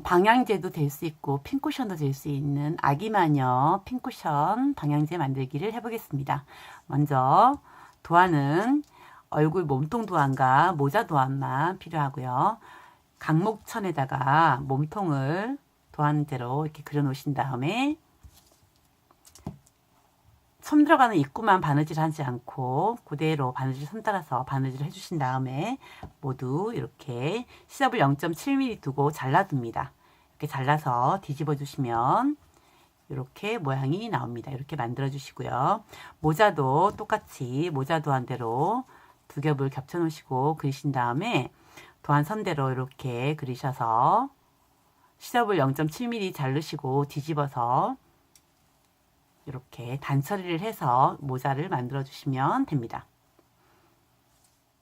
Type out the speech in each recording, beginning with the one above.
방향제도 될 수 있고 핀쿠션도 될 수 있는 아기마녀 핀쿠션 방향제 만들기를 해보겠습니다. 먼저 도안은 얼굴 몸통 도안과 모자 도안만 필요하고요. 강목천에다가 몸통을 도안대로 이렇게 그려 놓으신 다음에 솜 들어가는 입구만 바느질 하지 않고 그대로 바느질 손 따라서 바느질을 해주신 다음에 모두 이렇게 시접을 0.7mm 두고 잘라둡니다. 이렇게 잘라서 뒤집어 주시면 이렇게 모양이 나옵니다. 이렇게 만들어 주시고요. 모자도 똑같이 모자 도안대로 두 겹을 겹쳐 놓으시고 그리신 다음에 도안 선대로 이렇게 그리셔서 시접을 0.7mm 자르시고 뒤집어서 이렇게 단처리를 해서 모자를 만들어 주시면 됩니다.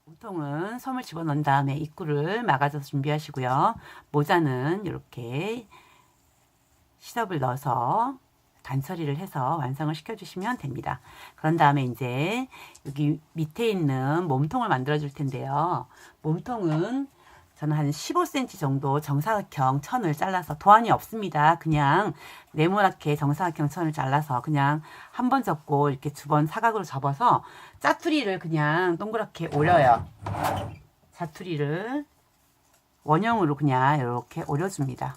몸통은 솜을 집어넣은 다음에 입구를 막아줘서 준비하시고요. 모자는 이렇게 시접을 넣어서 단처리를 해서 완성을 시켜주시면 됩니다. 그런 다음에 이제 여기 밑에 있는 몸통을 만들어 줄 텐데요. 몸통은 저는 한 15cm 정도 정사각형 천을 잘라서 도안이 없습니다. 그냥 네모나게 정사각형 천을 잘라서 그냥 한 번 접고 이렇게 두 번 사각으로 접어서 짜투리를 그냥 동그랗게 올려요. 짜투리를 원형으로 그냥 이렇게 올려줍니다.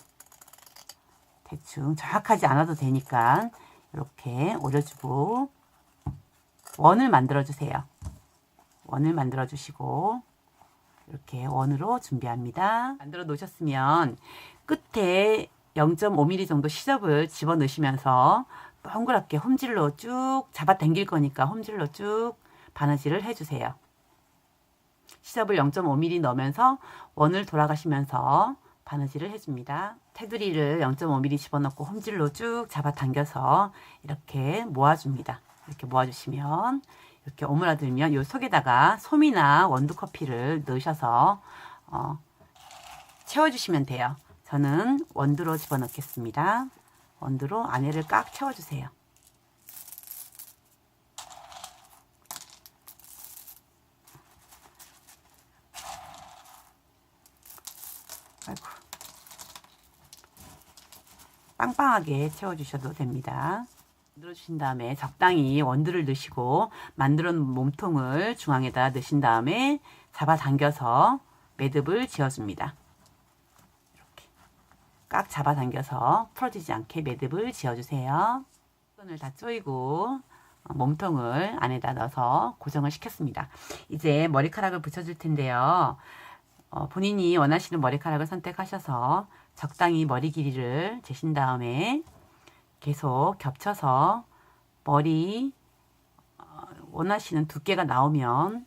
대충 정확하지 않아도 되니까 이렇게 올려주고 원을 만들어 주세요. 원을 만들어 주시고 이렇게 원으로 준비합니다. 만들어 놓으셨으면 끝에 0.5mm 정도 시접을 집어 넣으시면서 동그랗게 홈질로 쭉 잡아 당길 거니까 홈질로 쭉 바느질을 해주세요. 시접을 0.5mm 넣으면서 원을 돌아가시면서 바느질을 해줍니다. 테두리를 0.5mm 집어넣고 홈질로 쭉 잡아 당겨서 이렇게 모아줍니다. 이렇게 모아주시면 이렇게 오므라들면 이 속에다가 솜이나 원두커피를 넣으셔서 채워주시면 돼요. 저는 원두로 집어넣겠습니다. 원두로 안에를 꽉 채워주세요. 아이고. 빵빵하게 채워주셔도 됩니다. 만들어 주신 다음에 적당히 원두를 넣으시고 만들어 놓은 몸통을 중앙에다 넣으신 다음에 잡아당겨서 매듭을 지어줍니다. 이렇게 꽉 잡아당겨서 풀어지지 않게 매듭을 지어주세요. 손을 다 조이고 몸통을 안에다 넣어서 고정을 시켰습니다. 이제 머리카락을 붙여줄 텐데요. 본인이 원하시는 머리카락을 선택하셔서 적당히 머리 길이를 재신 다음에 계속 겹쳐서 머리 원하시는 두께가 나오면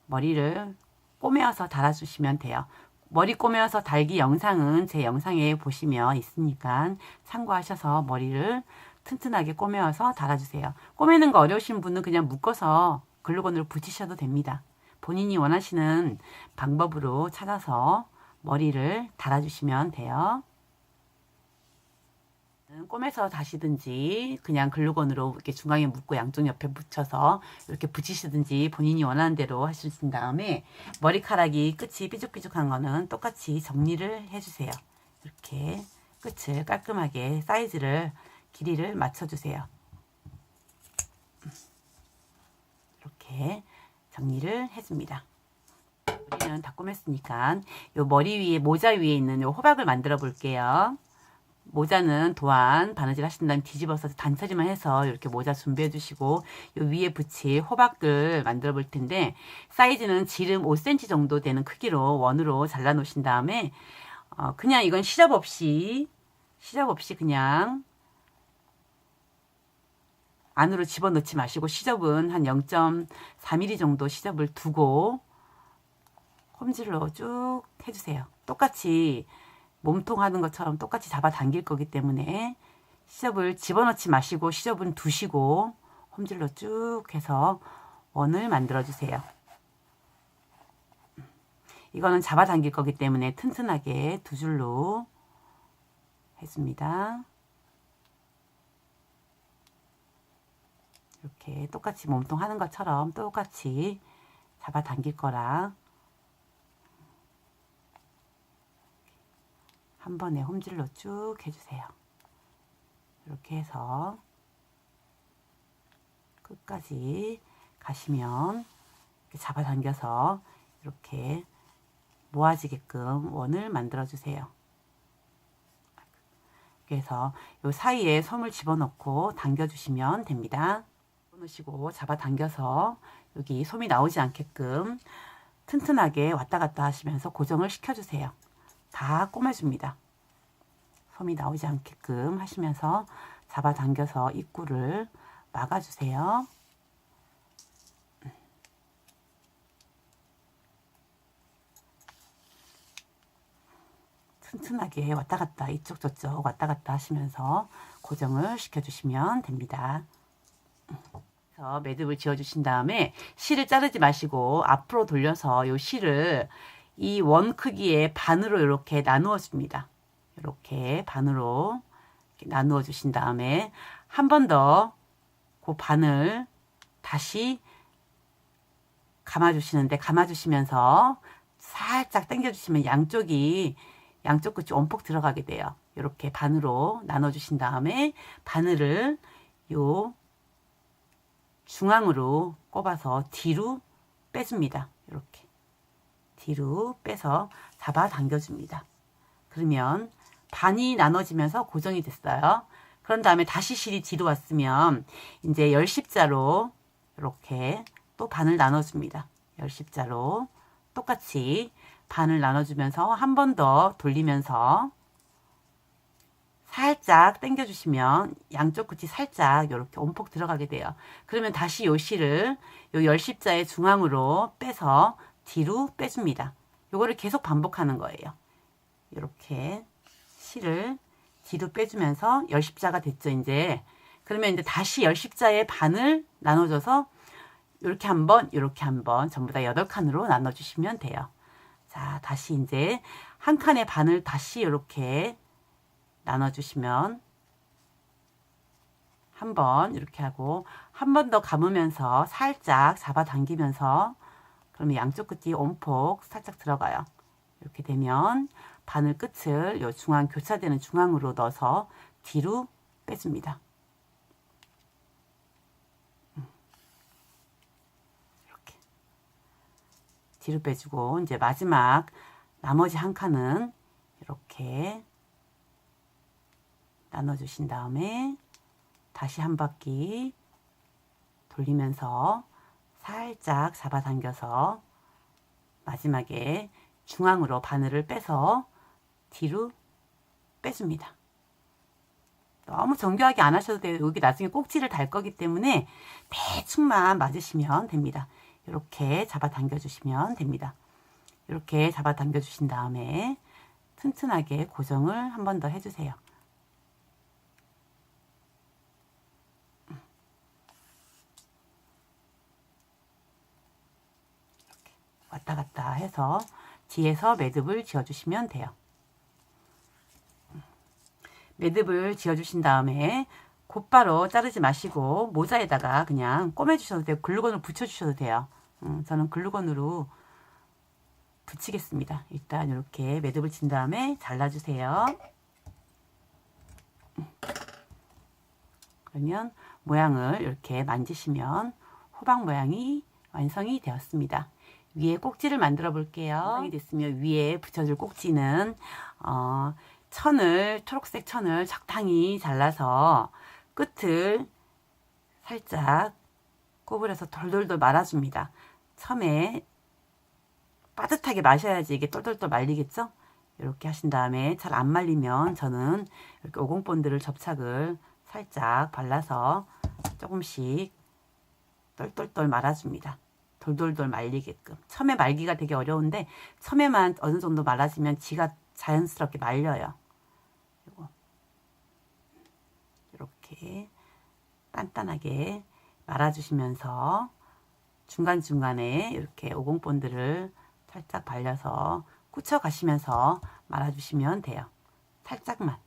머리를 꼬매어서 달아주시면 돼요. 머리 꼬매어서 달기 영상은 제 영상에 보시면 있으니까 참고하셔서 머리를 튼튼하게 꼬매어서 달아주세요. 꼬매는 거 어려우신 분은 그냥 묶어서 글루건으로 붙이셔도 됩니다. 본인이 원하시는 방법으로 찾아서 머리를 달아주시면 돼요. 꼬매서 다시든지 그냥 글루건으로 이렇게 중앙에 묶고 양쪽 옆에 붙여서 이렇게 붙이시든지 본인이 원하는 대로 하신 다음에 머리카락이 끝이 삐죽삐죽한 거는 똑같이 정리를 해주세요. 이렇게 끝을 깔끔하게 사이즈를 길이를 맞춰주세요. 이렇게 정리를 해줍니다. 머리는 다 꼬맸으니까 요 머리 위에 모자 위에 있는 요 호박을 만들어 볼게요. 모자는 도안 바느질 하신 다음에 뒤집어서 단처리만 해서 이렇게 모자 준비해 주시고 요 위에 붙일 호박을 만들어 볼 텐데 사이즈는 지름 5cm 정도 되는 크기로 원으로 잘라 놓으신 다음에 그냥 이건 시접 없이 그냥 안으로 집어넣지 마시고 시접은 한 0.4mm 정도 시접을 두고 홈질로 쭉 해주세요. 똑같이 몸통 하는 것처럼 똑같이 잡아 당길 거기 때문에 시접을 집어넣지 마시고 시접은 두시고 홈질로 쭉 해서 원을 만들어 주세요. 이거는 잡아 당길 거기 때문에 튼튼하게 두 줄로 해줍니다. 이렇게 똑같이 몸통 하는 것처럼 똑같이 잡아 당길 거랑 한 번에 홈질로 쭉 해주세요. 이렇게 해서 끝까지 가시면 이렇게 잡아당겨서 이렇게 모아지게끔 원을 만들어 주세요. 그래서 이 사이에 솜을 집어넣고 당겨 주시면 됩니다. 넣으시고 잡아당겨서 여기 솜이 나오지 않게끔 튼튼하게 왔다 갔다 하시면서 고정을 시켜주세요. 다 꼬매줍니다. 솜이 나오지 않게끔 하시면서 잡아당겨서 입구를 막아주세요. 튼튼하게 왔다 갔다 이쪽 저쪽 왔다 갔다 하시면서 고정을 시켜주시면 됩니다. 그래서 매듭을 지어주신 다음에 실을 자르지 마시고 앞으로 돌려서 이 실을 이 원 크기의 반으로 이렇게 나누어 줍니다. 이렇게 반으로 이렇게 나누어 주신 다음에 한 번 더 그 반을 다시 감아주시는데 감아주시면서 살짝 당겨주시면 양쪽 끝이 원폭 들어가게 돼요. 이렇게 반으로 나눠주신 다음에 바늘을 요 중앙으로 꼽아서 뒤로 빼줍니다. 이렇게 뒤로 빼서 잡아 당겨줍니다. 그러면 반이 나눠지면서 고정이 됐어요. 그런 다음에 다시 실이 뒤로 왔으면 이제 10십자로 이렇게 또 반을 나눠줍니다. 10십자로 똑같이 반을 나눠주면서 한 번 더 돌리면서 살짝 당겨주시면 양쪽 끝이 살짝 이렇게 온폭 들어가게 돼요. 그러면 다시 요 실을 요 10십자의 중앙으로 빼서 뒤로 빼줍니다. 요거를 계속 반복하는 거예요. 이렇게 실을 뒤로 빼주면서 10십자가 됐죠, 이제. 그러면 이제 다시 10십자의 반을 나눠줘서 이렇게 한 번, 이렇게 한 번, 전부 다 8칸으로 나눠주시면 돼요. 자, 다시 이제 한 칸의 반을 다시 이렇게 나눠주시면 한 번 이렇게 하고 한 번 더 감으면서 살짝 잡아당기면서 그러면 양쪽 끝이 온폭 살짝 들어가요. 이렇게 되면 바늘 끝을 요 중앙 교차되는 중앙으로 넣어서 뒤로 빼줍니다. 이렇게 뒤로 빼주고 이제 마지막 나머지 한 칸은 이렇게 나눠주신 다음에 다시 한 바퀴 돌리면서 살짝 잡아당겨서 마지막에 중앙으로 바늘을 빼서 뒤로 빼줍니다. 너무 정교하게 안 하셔도 돼요. 여기 나중에 꼭지를 달 거기 때문에 대충만 맞으시면 됩니다. 이렇게 잡아당겨 주시면 됩니다. 이렇게 잡아당겨 주신 다음에 튼튼하게 고정을 한 번 더 해주세요. 이렇게 왔다 갔다 해서 뒤에서 매듭을 지어주시면 돼요. 매듭을 지어주신 다음에 곧바로 자르지 마시고 모자에다가 그냥 꼬매주셔도 되고 글루건을 붙여주셔도 돼요. 저는 글루건으로 붙이겠습니다. 일단 이렇게 매듭을 친 다음에 잘라주세요. 그러면 모양을 이렇게 만지시면 호박 모양이 완성이 되었습니다. 위에 꼭지를 만들어 볼게요. 완성이 됐으면 위에 붙여줄 꼭지는 초록색 천을 적당히 잘라서 끝을 살짝 꼬부려서 돌돌돌 말아줍니다. 처음에 빠듯하게 마셔야지 이게 똘똘똘 말리겠죠? 이렇게 하신 다음에 잘 안 말리면 저는 이렇게 오공본드를 접착을 살짝 발라서 조금씩 똘똘똘 말아줍니다. 돌돌돌 말리게끔. 처음에 말기가 되게 어려운데 처음에만 어느 정도 말아지면 지가 자연스럽게 말려요. 이렇게 단단하게 말아주시면서 중간중간에 이렇게 오공본드를 살짝 발려서 굳혀 가시면서 말아주시면 돼요. 살짝만.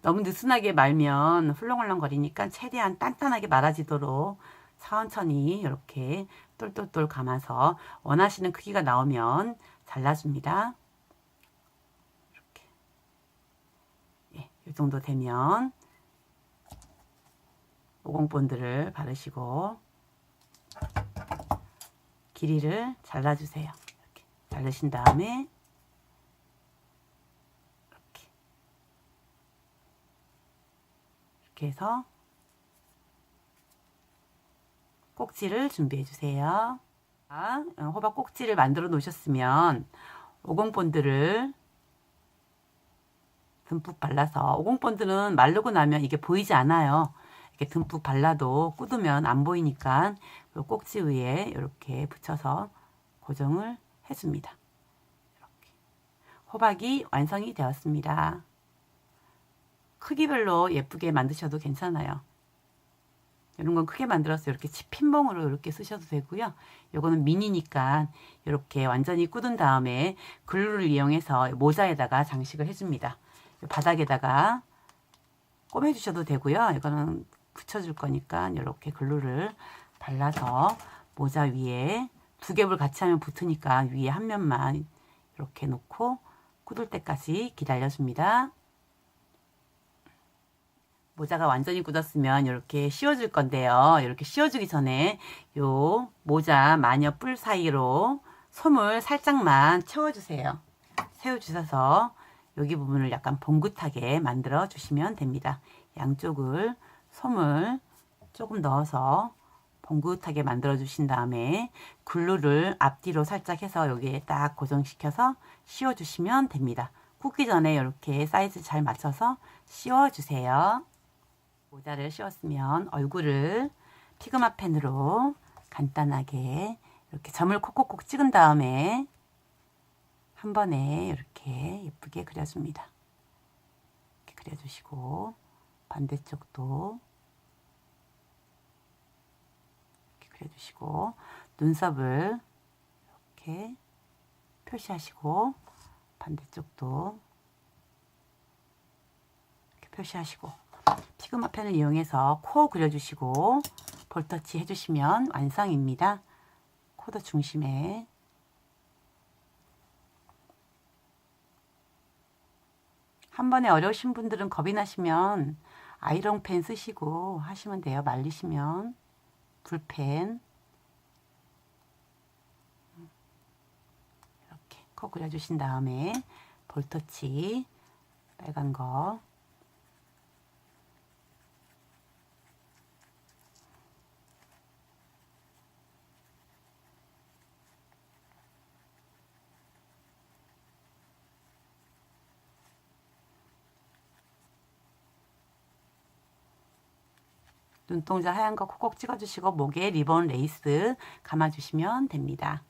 너무 느슨하게 말면 훌렁훌렁 거리니까 최대한 단단하게 말아지도록 천천히 이렇게 똘똘똘 감아서 원하시는 크기가 나오면 잘라줍니다. 이렇게. 예, 이 정도 되면 오공본드를 바르시고 길이를 잘라주세요. 이렇게 자르신 다음에 이렇게 해서 꼭지를 준비해 주세요. 호박 꼭지를 만들어 놓으셨으면 오공본드를 듬뿍 발라서, 오공본드는 마르고 나면 이게 보이지 않아요. 이렇게 듬뿍 발라도 굳으면 안 보이니까 꼭지 위에 이렇게 붙여서 고정을 해줍니다. 이렇게. 호박이 완성이 되었습니다. 크기별로 예쁘게 만드셔도 괜찮아요. 이런 건 크게 만들어서 이렇게 핀봉으로 이렇게 쓰셔도 되고요. 요거는 미니니까 이렇게 완전히 굳은 다음에 글루를 이용해서 모자에다가 장식을 해줍니다. 바닥에다가 꿰매주셔도 되고요. 이거는 붙여줄 거니까 이렇게 글루를 발라서 모자 위에 두 겹을 같이 하면 붙으니까 위에 한 면만 이렇게 놓고 굳을 때까지 기다려줍니다. 모자가 완전히 굳었으면 이렇게 씌워줄 건데요. 이렇게 씌워주기 전에 요 모자 마녀 뿔 사이로 솜을 살짝만 채워주세요. 채워주셔서 여기 부분을 약간 봉긋하게 만들어 주시면 됩니다. 양쪽을 솜을 조금 넣어서 봉긋하게 만들어 주신 다음에 글루를 앞뒤로 살짝 해서 여기에 딱 고정시켜서 씌워 주시면 됩니다. 굽기 전에 이렇게 사이즈 잘 맞춰서 씌워 주세요. 모자를 씌웠으면 얼굴을 피그마 펜으로 간단하게 이렇게 점을 콕콕콕 찍은 다음에 한 번에 이렇게 예쁘게 그려줍니다. 이렇게 그려주시고 반대쪽도 이렇게 그려주시고 눈썹을 이렇게 표시하시고 반대쪽도 이렇게 표시하시고 피그마 펜을 이용해서 코 그려주시고 볼터치 해주시면 완성입니다. 코도 중심에 한 번에 어려우신 분들은 겁이 나시면 아이롱펜 쓰시고 하시면 돼요. 말리시면 붓펜 이렇게 코 그려주신 다음에 볼터치 빨간 거 눈동자 하얀 거 콕콕 찍어주시고 목에 리본 레이스 감아주시면 됩니다.